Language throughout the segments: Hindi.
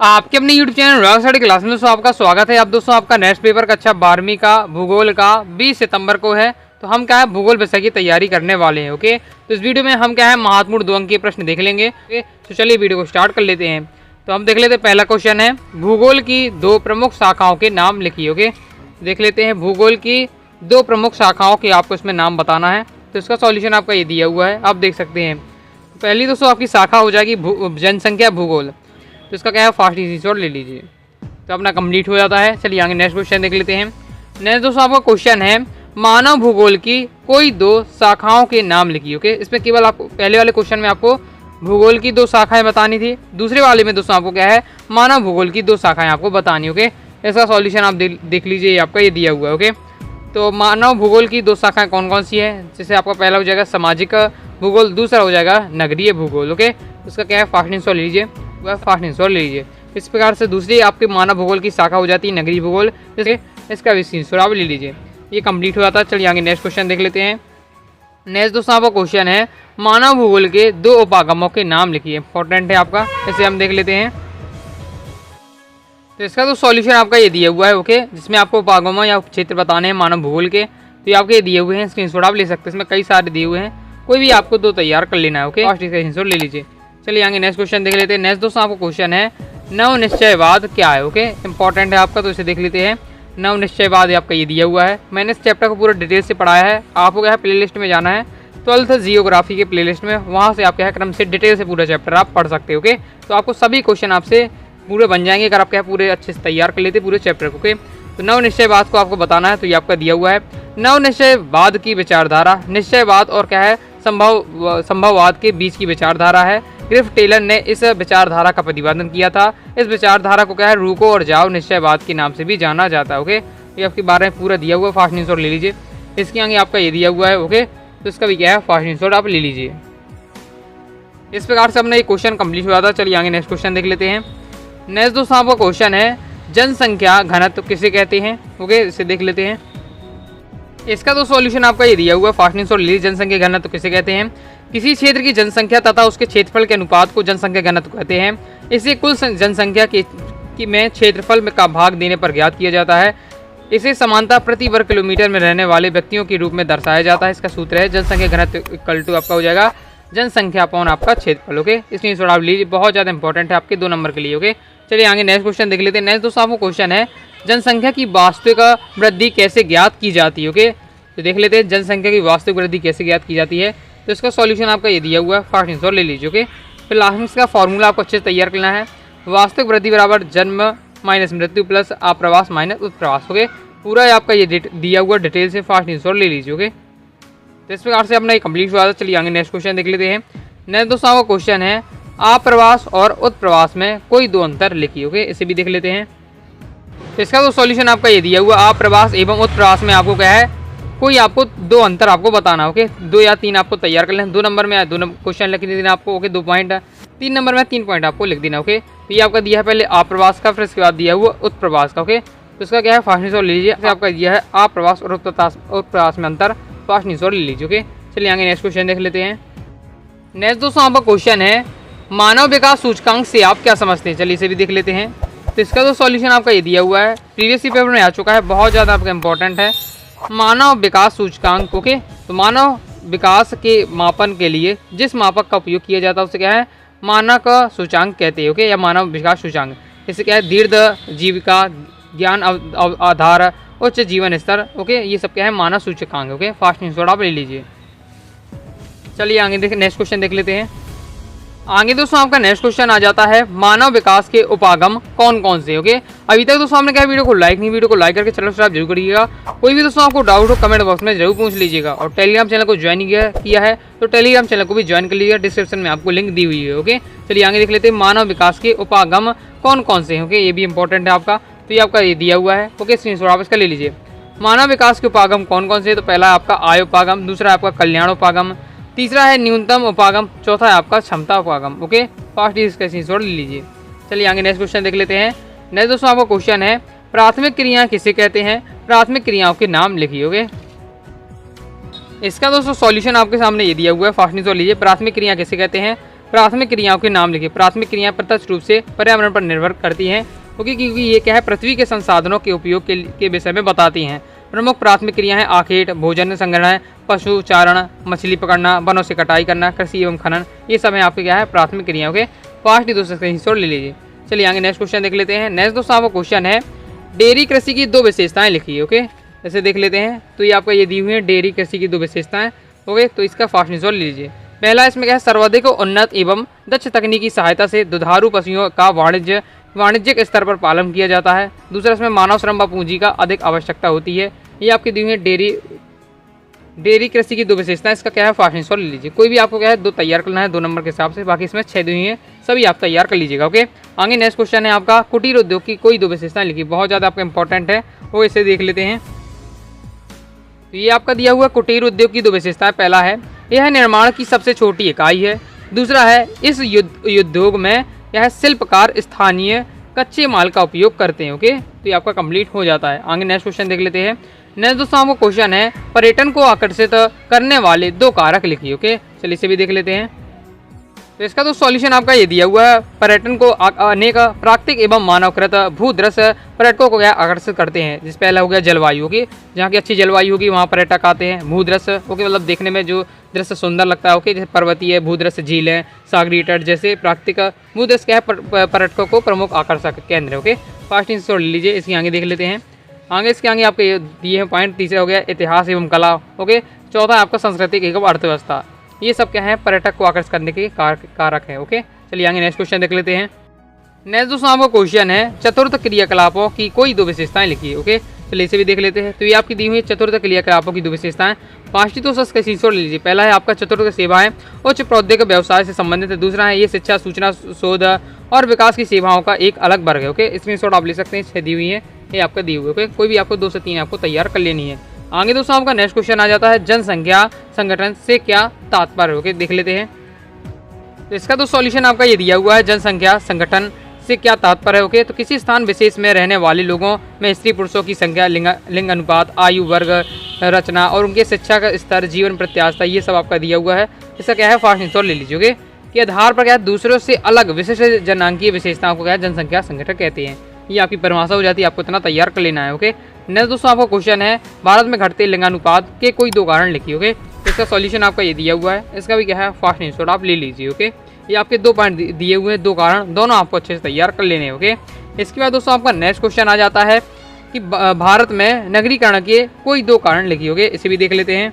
आपके अपने YouTube channel rock study class में दोस्तों आपका स्वागत है। अब दोस्तों आपका नेक्स्ट पेपर कक्षा 12वीं का भूगोल का 20 सितंबर को है। तो हम क्या है भूगोल विषय की तैयारी करने वाले हैं। ओके, तो इस वीडियो में हम क्या है महत्वपूर्ण 2 अंक के प्रश्न देख लेंगे। ओके, तो चलिए वीडियो को स्टार्ट कर लेते हैं। तो हम देख लेते हैं, पहला क्वेश्चन है भूगोल की 2 प्रमुख शाखाओं के नाम लिखिए। ओके, देख लेते हैं भूगोल की 2 प्रमुख शाखाओं के आपको इसमें नाम बताना है। तो इसका सॉल्यूशन आपका ये दिया हुआ है, आप देख सकते हैं। पहली दोस्तों आपकी शाखा हो जाएगी जनसंख्या भूगोल। तो इसका क्या है फास्ट स्क्रीनशॉट ले लीजिए, तो अपना कंप्लीट हो जाता है। चलिए आगे नेक्स्ट क्वेश्चन देख लेते हैं। नेक्स्ट दोस्तों आपका क्वेश्चन है मानव भूगोल की कोई 2 शाखाओं के नाम लिखिए। ओके, इसमें केवल आपको पहले वाले क्वेश्चन में आपको भूगोल की 2 शाखाएं बतानी थी, दूसरे वाले में दोस्तों आपको क्या है मानव भूगोल की 2 शाखाएं आपको बतानी। ओके, इसका सॉल्यूशन आप देख लीजिए, आपका ये दिया हुआ है। ओके, तो मानव भूगोल की 2 शाखाएं कौन कौन सी है, जैसे आपका पहला हो जाएगा सामाजिक भूगोल, दूसरा हो जाएगा नगरीय भूगोल। ओके, उसका क्या है फास्ट स्क्रीनशॉट ले लीजिए, वह फास्ट स्क्रीनशॉट ले लीजिए। इस प्रकार से दूसरी आपके मानव भूगोल की शाखा हो जाती है नगरीय भूगोल, जैसे इसका भी स्क्रीनशॉट आप ले लीजिए, ये कंप्लीट हो जाता है। चलिए आगे नेक्स्ट क्वेश्चन देख लेते हैं। नेक्स्ट दोस्तों आपका क्वेश्चन है मानव भूगोल के 2 उपागमों के नाम लिखिए। इंपॉर्टेंट है आपका, इसे हम देख लेते हैं। तो इसका तो सॉल्यूशन आपका ये दिया हुआ है। ओके, जिसमें आपको उपागमों या क्षेत्र बताने हैं मानव भूगोल के, तो ये आपके दिए हुए हैं, स्क्रीनशॉट आप ले सकते हैं। इसमें कई सारे दिए हुए हैं, कोई भी आपको 2 तैयार कर लेना है। ओके, फास्ट स्क्रीनशॉट ले लीजिए। चलिए आगे नेक्स्ट क्वेश्चन देख लेते हैं। नेक्स्ट दोस्तों आपको क्वेश्चन है नव निश्चयवाद क्या है। ओके, इंपॉर्टेंट है आपका, तो इसे देख लेते हैं। नव निश्चयवाद आपका ये दिया हुआ है। मैंने इस चैप्टर को पूरा डिटेल से पढ़ाया है, आपको क्या है प्ले लिस्ट में जाना है 12th जियोग्राफी के प्ले लिस्ट में, वहाँ से आप क्या है क्रम से डिटेल से पूरा चैप्टर आप पढ़ सकते हो। ओके, तो आपको सभी क्वेश्चन आपसे पूरे बन जाएंगे अगर आप क्या पूरे अच्छे से तैयार कर लेते पूरे चैप्टर को। ओके, तो नव निश्चयवाद को आपको बताना है, तो ये आपका दिया हुआ है। नव निश्चयवाद की विचारधारा निश्चयवाद और क्या है संभववाद के बीच की विचारधारा है। ग्रिफ टेलर ने इस विचारधारा का प्रतिपादन किया था। इस विचारधारा को क्या है रुको और जाओ निश्चयवाद के नाम से भी जाना जाता है। ओके, ये आपके बारे में पूरा दिया हुआ है, फास्ट स्क्रीनशॉट ले लीजिए। इसके आगे आपका ये दिया हुआ है। ओके, तो इसका भी क्या है फास्ट स्क्रीनशॉट आप ले लीजिए। इस प्रकार से अपना ये क्वेश्चन कंप्लीट हो जाता है। चलिए आगे नेक्स्ट क्वेश्चन देख लेते हैं। नेक्स्ट दोस्तों आपका क्वेश्चन है जनसंख्या घनत्व किसे कहते हैं। ओके, इसे देख लेते हैं। इसका तो सॉल्यूशन आपका ये दिया हुआ है, फास्ट स्क्रीनशॉट ले लीजिए। जनसंख्या घनत्व किसे कहते हैं, किसी क्षेत्र की जनसंख्या तथा उसके क्षेत्रफल के अनुपात को जनसंख्या घनत्व कहते हैं। इसे कुल जनसंख्या की में क्षेत्रफल में का भाग देने पर ज्ञात किया जाता है। इसे समानता प्रति वर्ग किलोमीटर में रहने वाले व्यक्तियों के रूप में दर्शाया जाता है। इसका सूत्र है जनसंख्या घनत्व इक्वल टू आपका हो जाएगा जनसंख्या अपॉन आपका क्षेत्रफल। ओके, स्क्रीनशॉट आप लीजिए, बहुत ज़्यादा इंपॉर्टेंट है आपके 2 नंबर के लिए। ओके, चलिए आगे नेक्स्ट क्वेश्चन देख लेते हैं। नेक्स्ट दोस्तों आपको क्वेश्चन है जनसंख्या की वास्तविक वृद्धि कैसे ज्ञात की जाती है। ओके, तो देख लेते हैं जनसंख्या की वास्तविक वृद्धि कैसे ज्ञात की जाती है। तो इसका सॉल्यूशन आपका ये दिया हुआ है, फास्ट स्क्रीनशॉट ले लीजिए। ओके, फिर लास्ट में इसका फॉर्मूला आपको अच्छे से तैयार करना है। वास्तविक वृद्धि बराबर जन्म माइनस मृत्यु प्लस आप्रवास माइनस उत्प्रवास। ओके, पूरा आपका ये दिया हुआ डिटेल से फास्ट स्क्रीनशॉट ले लीजिए। ओके, तो इस प्रकार से अपना ये कंप्लीट हुआ था। चलिए आगे नेक्स्ट क्वेश्चन देख लेते हैं। नेक्स्ट दोस्तों आपका क्वेश्चन है आप्रवास और उत्प्रवास में कोई 2 अंतर लिखिए। ओके, इसे भी देख लेते हैं। तो इसका तो सॉल्यूशन आपका ये दिया हुआ आप्रवास एवं उत्प्रवास में आपको क्या है कोई आपको 2 अंतर आपको बताना। ओके, 2 या 3 आपको तैयार कर लें। 2 नंबर में 2 क्वेश्चन लिख देना आपको। Okay, 2 point. 3 नंबर में 3 पॉइंट आपको लिख देना। ओके, तो ये आपका दिया है पहले आप्रवास का, फिर इसके बाद दिया हुआ उत्प्रवास का। ओके, तो इसका क्या है फास्ट स्क्रीनशॉट ले लीजिए। आपका दिया है आप्रवास और उत्प्रवास में अंतर, फास्ट स्क्रीनशॉट ले लीजिए। ओके, चलिए आगे नेक्स्ट क्वेश्चन देख लेते हैं। नेक्स्ट दोस्तों आपका क्वेश्चन है मानव विकास सूचकांक से आप क्या समझते हैं। चलिए इसे भी देख लेते हैं। तो इसका तो सॉल्यूशन आपका ये दिया हुआ है, प्रीवियस पेपर में आ चुका है, बहुत ज़्यादा आपका इंपॉर्टेंट है। मानव विकास सूचकांक। ओके, तो मानव विकास के मापन के लिए जिस मापक का उपयोग किया जाता है उसे क्या है मानक सूचांक कहते हैं। ओके, या मानव विकास सूचांक। इसे क्या है दीर्घ जीविका, ज्ञान आधार, उच्च जीवन स्तर। ओके, ये सब क्या है मानव सूचकांक। ओके, फास्ट स्क्रीनशॉट आप ले लीजिए। चलिए आगे नेक्स्ट क्वेश्चन देख लेते हैं। आगे दोस्तों आपका नेक्स्ट क्वेश्चन आ जाता है मानव विकास के उपागम कौन कौन से। ओके, अभी तक दोस्तों आपने क्या वीडियो को लाइक नहीं, वीडियो को लाइक करके चैनल सब्सक्राइब जरूर करिएगा। कोई भी दोस्तों आपको डाउट हो कमेंट बॉक्स में जरूर पूछ लीजिएगा। और टेलीग्राम चैनल को ज्वाइन किया है तो टेलीग्राम चैनल को भी ज्वाइन कर लीजिएगा, डिस्क्रिप्शन में आपको लिंक दी हुई है। ओके, चलिए आगे देख लेते हैं मानव विकास के उपागम कौन कौन से हैं। ओके, ये भी इंपॉर्टेंट है आपका, तो ये आपका ये दिया हुआ है। ओके, स्क्रीनशॉट आप इसका ले लीजिए। मानव विकास के उपागम कौन कौन से, तो पहला आपका आय उपागम, दूसरा है आपका कल्याण उपागम, तीसरा है न्यूनतम उपागम, चौथा है आपका क्षमता उपागम। ओके, फास्ट इसका स्क्रीनशॉट ले लीजिए। चलिए आगे नेक्स्ट क्वेश्चन देख लेते हैं। नेक्स्ट दोस्तों आपका क्वेश्चन है प्राथमिक क्रियाएं किसे कहते हैं, प्राथमिक क्रियाओं के नाम लिखिए। ओके, इसका दोस्तों सॉल्यूशन आपके सामने ये दिया हुआ है, फास्ट स्क्रीनशॉट लीजिए। प्राथमिक क्रिया किसे कहते हैं, प्राथमिक क्रियाओं के नाम लिखिए। प्राथमिक क्रियाएं प्रत्यक्ष रूप से पर्यावरण पर निर्भर करती हैं, क्योंकि ये क्या है, पृथ्वी के संसाधनों के उपयोग के विषय में बताती हैं। प्रमुख प्राथमिक क्रिया है आखेट, भोजन संग्रहण, पशु चारण, मछली पकड़ना, वनों से कटाई करना, कृषि एवं खनन, ये सब है आपके क्या है प्राथमिक क्रियाओं के। पास्ट दोस्तों स्क्रीनशॉट ले लीजिए। चलिए आगे नेक्स्ट क्वेश्चन देख लेते हैं। नेक्स्ट दोस्तों आपका क्वेश्चन है डेयरी कृषि की 2 विशेषताएं लिखिए। ओके, जैसे देख लेते हैं तो ये आपका ये दी हुई है डेयरी कृषि की 2 विशेषताएं। ओके, तो इसका फास्ट स्क्रीनशॉट ले लीजिए। पहला इसमें क्या है, सर्वाधिक उन्नत एवं दक्ष तकनीकी सहायता से दुधारू पशुओं का वाणिज्यिक स्तर पर पालन किया जाता है। दूसरा इसमें मानव श्रम व पूंजी का अधिक आवश्यकता होती है। ये आपकी दी हुई है डेयरी कृषि की 2 विशेषताएं। इसका क्या है फास्ट स्क्रीनशॉट ले लीजिए। कोई भी आपको क्या है 2 तैयार करना है 2 नंबर के हिसाब से, बाकी इसमें 6 दी हुई है, सभी आप तैयार कर लीजिएगा। ओके, आगे नेक्स्ट क्वेश्चन है आपका कुटीर उद्योग की कोई 2 विशेषताएं लिखिए। बहुत ज़्यादा आपका इंपॉर्टेंट है, वो इसे देख लेते हैं। तो ये आपका दिया हुआ कुटीर उद्योग की 2 विशेषताएं। पहला है यह निर्माण की सबसे छोटी इकाई है। दूसरा है इस उद्योग में यह शिल्पकार स्थानीय कच्चे माल का उपयोग करते हैं। ओके, तो ये आपका कंप्लीट हो जाता है। आगे नेक्स्ट क्वेश्चन देख लेते हैं। नेक्स्ट दोस्तों आपको क्वेश्चन है पर्यटन को आकर्षित करने वाले 2 कारक लिखिए। ओके, चलिए इसे भी देख लेते हैं। तो इसका तो सॉल्यूशन आपका ये दिया हुआ है। पर्यटन को अनेक प्राकृतिक एवं मानवकृत भूदृश्य पर्यटकों को क्या आकर्षित करते हैं। जिस पहला हो गया जलवायु। ओके, जहाँ की अच्छी जलवायु होगी वहाँ पर्यटक आते हैं। भूदृश्य ओके, मतलब देखने में जो दृश्य सुंदर लगता है। ओके, जैसे पर्वतीय भूदृश्य, झीलें, सागरीय तट जैसे प्राकृतिक भूदृश्य क्या है पर्यटकों को प्रमुख आकर्षक केंद्र। ओके, फास्ट आंसर ले लीजिए। इसके आगे देख लेते हैं। आगे इसके आगे आपके दिए हैं पॉइंट। तीसरा हो गया इतिहास एवं कला। ओके, चौथा आपका सांस्कृतिक एवं अर्थव्यवस्था। ये सब क्या है पर्यटक को आकर्षित करने के कारक है। ओके, चलिए आगे नेक्स्ट क्वेश्चन देख लेते हैं। नेक्स्ट दोस्तों आपका क्वेश्चन है चतुर्थ क्रियाकलापों की कोई 2 विशेषताएं लिखिए। ओके, चलिए इसे भी देख लेते हैं। तो ये आपकी दी हुई है चतुर्थ क्रियाकलापों की 2 विशेषताएं। पांचवी तो उसका स्क्रीनशॉट ले लीजिए। पहला है आपका चतुर्थ सेवाएं उच्च प्रौद्योगिक व्यवसाय से संबंधित है। दूसरा है ये शिक्षा, सूचना, शोध और विकास की सेवाओं का एक अलग वर्ग है। ओके, स्क्रीनशॉट आप ले सकते हैं, 6 दी हुई है, ये आपका दी हुई है। ओके, कोई भी आपको 2 से 3 आपको तैयार कर लेनी है। आगे दोस्तों आपका नेक्स्ट क्वेश्चन आ जाता है जनसंख्या संगठन से क्या तात्पर्य। ओके, देख लेते हैं। तो इसका तो सॉल्यूशन आपका ये दिया हुआ है जनसंख्या संगठन से क्या तात्पर्य है। ओके, तो किसी स्थान विशेष में रहने वाले लोगों में स्त्री पुरुषों की संख्या, लिंग अनुपात, आयु वर्ग, रचना और उनके शिक्षा का स्तर, जीवन प्रत्याशा, ये सब आपका दिया हुआ है। इसका क्या है फास्ट आंसर ले लीजिए। ओके, कि आधार पर क्या है दूसरों से अलग विशिष्ट जनांकीय विशेषताओं को क्या है जनसंख्या संगठन कहते हैं। ये आपकी परिभाषा हो जाती है, आपको इतना तैयार कर लेना है। ओके, नेक्स्ट दोस्तों आपका क्वेश्चन है भारत में घटते लिंगानुपात के कोई 2 कारण लिखिए। ओके, तो इसका सॉल्यूशन आपका ये दिया हुआ है। इसका भी क्या है फास्ट आंसर आप ले लीजिए। ओके, ये आपके 2 पॉइंट दिए हुए हैं, 2 कारण, दोनों आपको अच्छे से तैयार कर लेने हैं। ओके, इसके बाद दोस्तों आपका नेक्स्ट क्वेश्चन आ जाता है कि भारत में नगरीकरण के कोई 2 कारण लिखिए। ओके, इसे भी देख लेते हैं।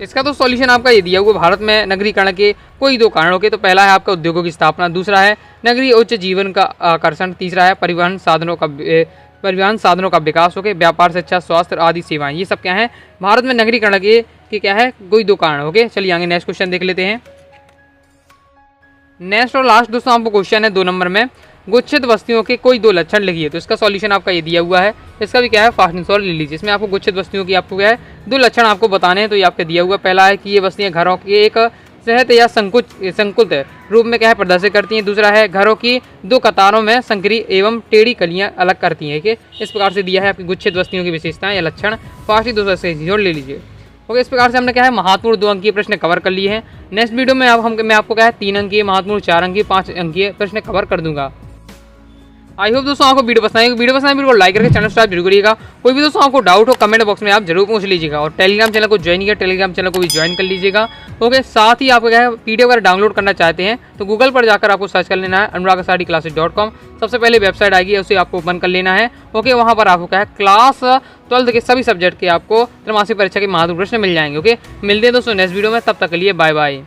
इसका तो सॉल्यूशन आपका ये दिया हुआ भारत में नगरीकरण के कोई 2 कारणों के। तो पहला है आपका उद्योगों की स्थापना, दूसरा है नगरीय उच्च जीवन का आकर्षण, तीसरा है परिवहन साधनों का विकास। ओके, व्यापार, शिक्षा, स्वास्थ्य आदि सेवाएं, ये सब क्या है भारत में नगरीकरण के क्या है कोई 2 कारण। ओके, चलिए आगे नेक्स्ट क्वेश्चन देख लेते हैं। नेक्स्ट और लास्ट दोस्तों आपको क्वेश्चन है 2 नंबर में गुच्छित वस्तुओं के कोई 2 लक्षण लिखिए। तो इसका सॉल्यूशन आपका ये दिया हुआ है। इसका भी क्या है फास्ट आंसर ले लीजिए। इसमें आपको गुच्छित वस्तुओं की आपको क्या है 2 लक्षण आपको बताने हैं। तो ये आपके दिया हुआ पहला है कि ये वस्तुएं घरों के एक सहत या संकुचित रूप में क्या है प्रदर्शित करती हैं। दूसरा है घरों की 2 कतारों में संकरी एवं टेढ़ी कलियां अलग करती हैं। कि इस प्रकार से दिया है आपकी गुच्छित वस्तुओं की विशेषताएं या लक्षण। फास्ट ही 2 से जोड़ ले लीजिए। ओके, इस प्रकार से हमने क्या है महत्वपूर्ण 2 अंकीय प्रश्न कवर कर लिए हैं। नेक्स्ट वीडियो में मैं आपको क्या है 3 अंकीय, महत्वपूर्ण 4 अंकीय, 5 अंकीय प्रश्न कवर कर दूंगा। आई होप दोस्तों आपको वीडियो पसंद आएगी। वीडियो पसंद आए बिल्कुल लाइक करके चैनल सब्सक्राइब जरूर करिएगा। कोई भी दोस्तों आपको डाउट हो कमेंट बॉक्स में आप जरूर पूछ लीजिएगा। और टेलीग्राम चैनल को ज्वाइन किया, टेलीग्राम चैनल को भी ज्वाइन कर लीजिएगा। ओके, साथ ही आपको क्या है पीडीएफ अगर डाउनलोड करना चाहते हैं तो गूगल पर जाकर आपको सर्च कर लेना है anuragsaadiclasses.com। सबसे पहले वेबसाइट आएगी, उसे आपको ओपन कर लेना है। ओके, वहाँ पर आपको क्या है क्लास 12 के सभी सब्जेक्ट के आपको त्रैमासिक परीक्षा के महत्वपूर्ण प्रश्न मिल जाएंगे। ओके, मिलते हैं दोस्तों नेक्स्ट वीडियो में, तब तक के लिए बाय बाय।